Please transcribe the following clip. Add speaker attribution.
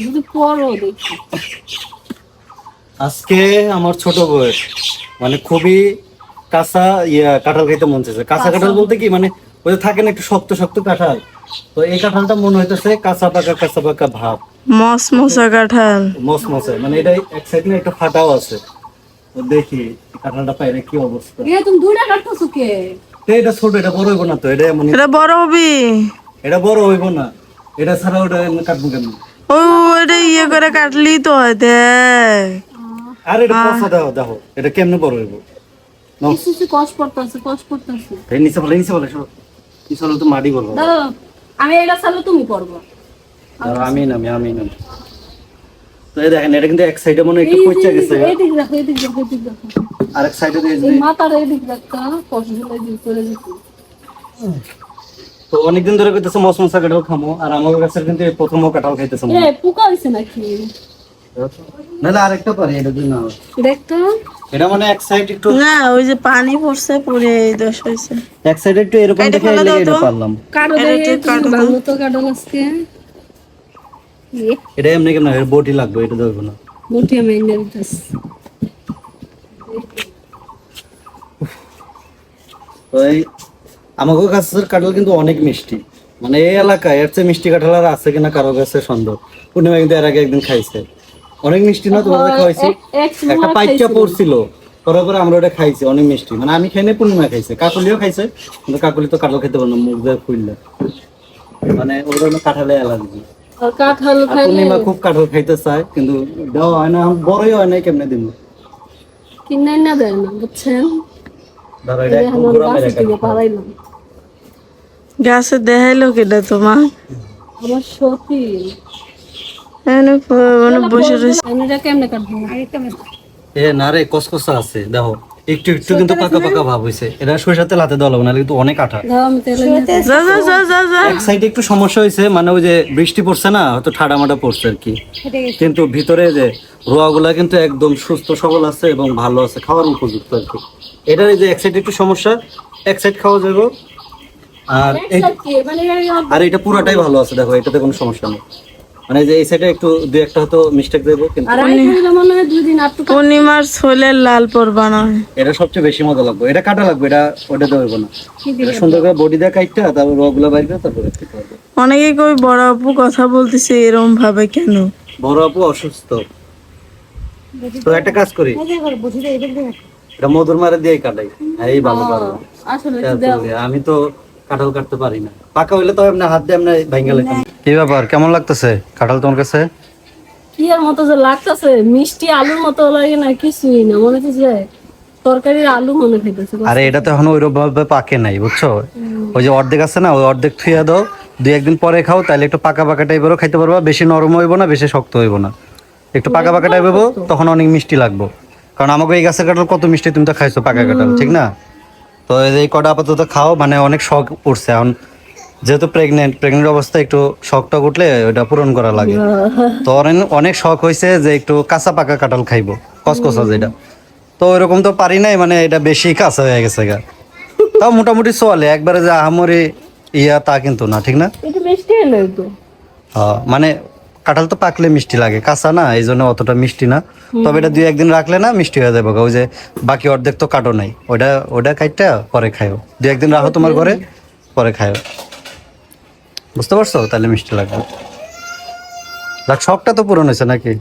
Speaker 1: যদি পরও দেখি।
Speaker 2: আজকে আমার ছোট বয়স মানে খুবই কাঁচা কাঁঠাল খাইতে মন চাইছে। কাঁচা কাঁঠাল বলতে কি মানে ওই যে থাকে না একটু শক্ত শক্ত কাঁঠাল, তো এই কাঁঠালটা মনে হইতেছে কাঁচা পাকা ভাব,
Speaker 3: মশা কাঁঠাল।
Speaker 2: মসমসে, মানে এটা এক সাইড না একটু ফাটাও আছে। তো দেখি কাঁঠালটা পাইলে কি অবস্থা।
Speaker 1: তুমি দুইটা কাটতেছো কে?
Speaker 2: এটা ছোট, এটা বড় হইব না তো, এটা মানে
Speaker 3: এটা বড় হবি।
Speaker 2: এটা বড় হইব না, এটা ছাড়া ওটা এমনি কাটবো কেন?
Speaker 3: ও এটা করে কাটলি তো হয় দেখ।
Speaker 2: আর এটা পচা দাও দাও, এটা কেমনে বড় হইব?
Speaker 1: কিছু কষ্ট পড়তেছে, কষ্ট পড়তেছে।
Speaker 2: এই নিচে বলে সব নিচে বলে তো মাটি বলবো।
Speaker 1: দাও, আমি এটা ছাড়লে তুমি পড়বো।
Speaker 2: আমি নামি তো এই দেখেন এটা কিন্তু এক সাইডে মনে হয় একটু পচা গেছে,
Speaker 1: এইদিক দেখো, এইদিক দেখো, এইদিক দেখো।
Speaker 2: আরেক সাইডে দিয়ে
Speaker 1: এই মাথার এইদিক দেখো, কষ্ট হলে দিয়ে চলে যেতে।
Speaker 2: তো অনেকদিন ধরে কইতেছে মসমসা কাঁঠাল খামো, আর আমার কাছে কিন্তু এই প্রথমও কাঁঠাল খাইতেছে মনে হয়।
Speaker 1: পোকা হয়েছে নাকি?
Speaker 2: নাহলে আরেকটা পারি, এটা দিন না
Speaker 1: দেখতো
Speaker 2: এটা মানে এক সাইড একটু
Speaker 3: না ওই যে পানি পড়ছে পড়ে এই দোষ হয়েছে।
Speaker 2: এক সাইড একটু এরকম
Speaker 3: এটা
Speaker 2: দেখে
Speaker 3: ফেলে দাও
Speaker 2: এটা
Speaker 3: তো।
Speaker 2: পারলাম।
Speaker 1: কাটো দেখে ভালো তো কাটো আজকে।
Speaker 2: এটা এমনি কেন এর বটি লাগবে, এটা দেবো না।
Speaker 1: বটি আমি এনে দিতেছি।
Speaker 2: তো এই আমাগো গাছের কাঁঠাল কিন্তু অনেক মিষ্টি, মানে এই এলাকায় এর চেয়ে মিষ্টি কাঁঠাল আর আছে কিনা কারো কাছে সন্দেহ। পূর্ণিমা কিন্তু এর আগে একদিন খাইছে, অনেক মিষ্টি না? তোমাদের খাওয়াইছি, একটা পাইচা পড়ছিল, পরে পরে আমরা ওটা খাইছি, অনেক মিষ্টি। মানে আমি খাই না, পূর্ণিমা খাইছে, কাকলিও খাইছে, কিন্তু কাকলি তো কাঁঠাল খেতে পারে না, মুখ দিয়ে ফুললে, মানে ওর জন্য কাঁঠালে অ্যালার্জি।
Speaker 1: কাঁঠাল খাইলে
Speaker 2: পূর্ণিমা খুব কাঁঠাল খাইতে চায়, কিন্তু দেওয়া হয় না, বড়ই হয় না, কেমনে দিব?
Speaker 1: কিনে না দেয় না, বুঝছেন?
Speaker 2: ধরো এটা একদম ঘোরা মেরে কাঁঠাল।
Speaker 1: পারাইলাম
Speaker 3: গাছে দেখাইলো কেটা তোমার?
Speaker 1: আমার সতী
Speaker 3: মানে বসে রয়েছে।
Speaker 1: আমি এটা কেমনে কাটবো?
Speaker 2: এ না রে, কসকসা আছে দেখো, একটু একটু কিন্তু পাকা পাকা ভাব হইছে। এটা সরিষার তেল হাতে দেওয়া লাগবে, নাহলে কিন্তু অনেক আঠা।
Speaker 1: দাও আমি তেলে নিয়ে
Speaker 3: যা যা যা যা যা।
Speaker 2: এক সাইডে একটু সমস্যা হয়েছে, মানে ওই যে বৃষ্টি পড়ছে না, হয়তো ঠাডা মাটা পড়ছে আর কি, কিন্তু ভিতরে যে রোয়াগুলা কিন্তু একদম সুস্থ সবল আছে এবং ভালো আছে, খাওয়ার উপযুক্ত আর কি। এটার এই যে এক সাইডে একটু সমস্যা, এক সাইড খাওয়া যাবে, আর এই আর এটা পুরাটাই ভালো আছে, দেখো এটাতে কোনো সমস্যা নেই। মানে যে এই সাইডে একটু দুই একটা হয়তো মিস্টেক দেবো, কিন্তু
Speaker 1: আর আমি মনে হয় 2 দিন আর তো
Speaker 3: পূর্ণিমার ছোলের লাল পরবা না।
Speaker 2: এটা সবচেয়ে বেশি মজা লাগবে, এটা কাটা লাগবে, এটা ওটা দেবো না। এটা সুন্দর করে বডি দিয়ে কাটটা, তারপর রগুলা বাইর করে তারপরে খেতে হবে।
Speaker 3: অনেকে কই বড় আপু কথা বলতেছে এরকম ভাবে কেন?
Speaker 2: বড় আপু অসুস্থ, তো একটা কাজ করি, এটা মধুর মারে দিয়ে কাটাই, এই ভালো পারবো।
Speaker 1: আসলে
Speaker 2: আমি তো কাঁঠাল কাটতে পারি না, পাকা হইলে তো এমনি হাত দিয়ে এমনি ভাঙা লেখাম। কি ব্যাপার, কেমন লাগতেছে কাঁঠাল তোমার কাছে?
Speaker 1: কি আর মতো যে লাগতেছে, মিষ্টি আলুর মতো লাগে না, কিছুই না, মনে হচ্ছে তরকারির আলু মনে খাইতেছে।
Speaker 2: আরে এটা তো এখনো ওইরকম ভাবে পাকে নাই, বুঝছো? ওই যে অর্ধেক আছে না, ওই অর্ধেক থুইয়া দাও, 2-1 দিন পরে খাও, তাহলে একটু পাকা পাকা টাইপেরও খাইতে পারবা, বেশি নরম হইব না, বেশি শক্ত হইব না, একটু পাকা পাকা টাইপ হইব, তখন অনেক মিষ্টি লাগবে। কারণ আমাকে এই গাছের কাঁঠাল কত মিষ্টি, তুমি তো খাইছো পাকা কাঁঠাল, ঠিক না? তো এই কটা আপাতত খাও, মানে অনেক শখ উঠছে এখন, যেহেতু প্রেগনেন্ট অবস্থায় একটু শখটা উঠলে ওটা পূরণ করা লাগে। তো অনেক শখ হয়েছে যে একটু কাঁচা পাকা কাঁঠাল খাইবো, কসকসা যেটা, তো ওইরকম তো পারি নাই, মানে এটা বেশি কাঁচা হয়ে গেছে গা। তাও মোটামুটি চলে, একবারে যে আহামরি তা কিন্তু না, ঠিক না?
Speaker 1: একটু মিষ্টি হলো একটু।
Speaker 2: মানে কাঁঠাল তো পাকলে মিষ্টি লাগে, কাঁচা না, এই জন্য অতটা মিষ্টি না। তবে এটা 2-1 দিন রাখলে না মিষ্টি হয়ে যাবে। ওই যে বাকি অর্ধেক তো কাটো নাই, ওটা কাইটটা পরে খাইও, 2-1 দিন রাখো তোমার ঘরে, পরে খাইও, বুঝতে পারছো? তাহলে মিষ্টি লাগবে। শখটা তো পূরণ হয়েছে নাকি?